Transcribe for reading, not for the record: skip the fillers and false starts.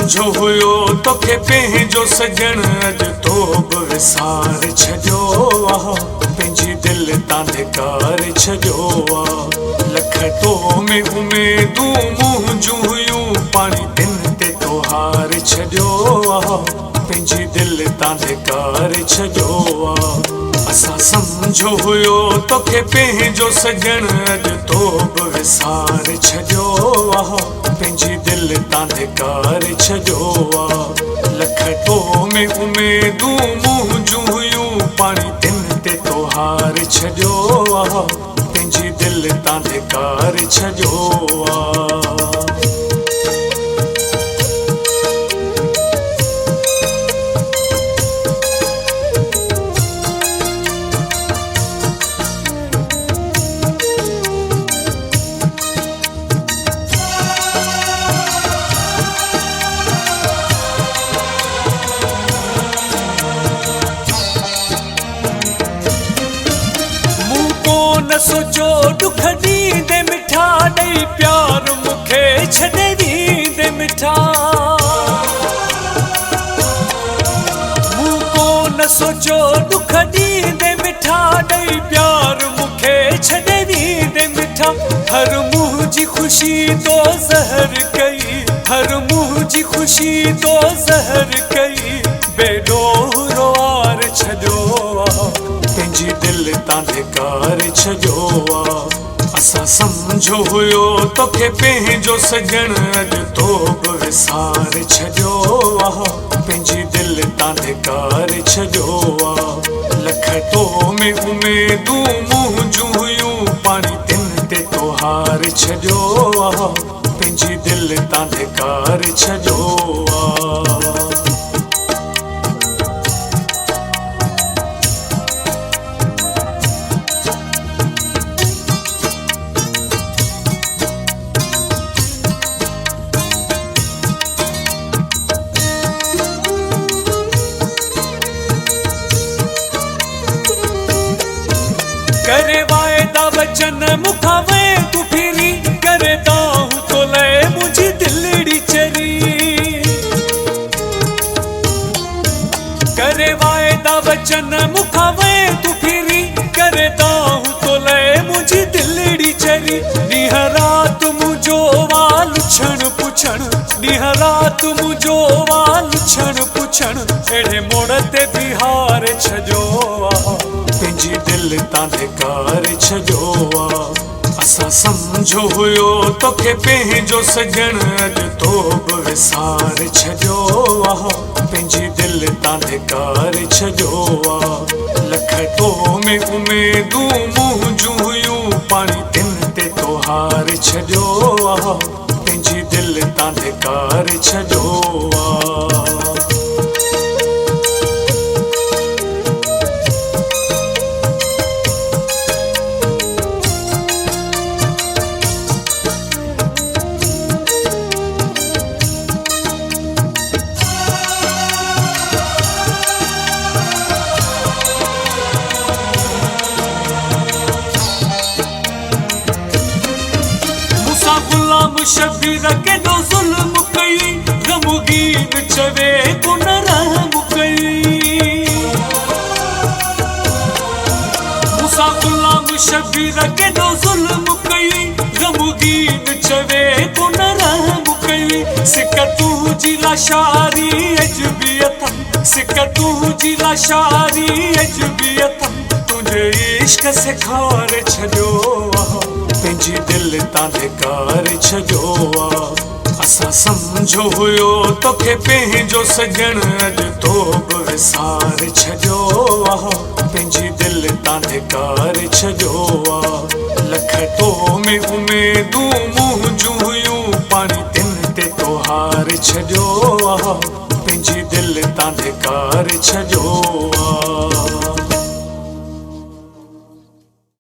समझो हुयो तोखे पंहिंजो सजण अॼु तो बि विसार छॾियो आहे पंहिंजी दिलि तां धिकार छॾियो आहे लख तो में उमेदूं मुंहिंजूं हुयूं पाणी दिन ते तो हार छॾियो आहे पंहिंजी दिलि तां धिकार छॾियो आहे असां समझो हुयो तोखे पंहिंजो सजण अॼु तो बि विसार छॾियो आहे पंहिंजी दिलि तां धिकार छॾियो आहे लख तो में उमेदूं मुंहिंजूं हुयूं पाणी दिन ते तो हार छॾियो आहे पंहिंजी दिलि तां धिकार छॾियो आहे न सोचो दुख ॾींदे मिठा ॾेई प्यार मूंखे छॾे ॾींदे मिठा मूं को न सोचो दुख ॾींदे मिठा ॾेई प्यार मूंखे छॾे ॾींदे मिठा हर मुंहुं जी ख़ुशी तो ज़हर कई हर मुंहुं जी ख़ुशी तो ज़हर कई बेडोरो वार छॾियो पंहिंजी दिलि तां धिकार छॾियो आहे असां समझो हुयो तोखे पंहिंजो सजण अॼु तो बि विसार छॾियो आहे पंहिंजी दिलि तां धिकार छॾियो आहे लख तो में उमेदूं मुंहिंजूं हुयूं पाणी दिन ते तो हार छॾियो आहे पंहिंजी दिलि तां धिकार छॾियो आहे करे वायदा वचन मुखा वे तू फिरी करे दाहूं तो लए मुझी दिलड़ी चरी करे वायदा वचन मुखा वे तू फिरी करे दाहूं तो लए मुझी दिलड़ी चरी ॾींहं रात मुंहिंजो वाल छण पुछण ॾींहं रात मुंहिंजो वाल छण पुछण अहिड़े मोड़ ते बिहार छॾियो आहे पंहिंजी दिलि तां धिकार छॾियो आहे असां समझो हुयो तोखे पंहिंजो सजण अॼु तो बि विसार छॾियो आहे पंहिंजी दिलि तां धिकार छॾियो आहे लख तो में उमेदूं मुंहिंजूं हुयूं पाणी दिन ते तो हार छॾियो आहे पंहिंजी दिलि तां धिकार छॾियो आहे गुलाम शबीर के दो जुल्म कई गमगीन चवे को न रहम कई मूसा गुलाम शबीर के दो जुल्म कई गमगीन चवे को न रहम कई सिक तू जी लाशारी अजबियतम सिक तू जी लाशारी अजबियतम तुझे इश्क से खार छॾियो पंहिंजी दिलि तां धिकार छॾियो आहे असां समझो हुयो तोखे पंहिंजो सजण अॼु तो बि विसार छॾियो आहे पंहिंजी दिलि तां धिकार छॾियो आहे लख तो में उमेदूं मुंहिंजूं हुयूं पाणी दिन ते तो हार छॾियो आहे पंहिंजी दिलि तां धिकार छॾियो आहे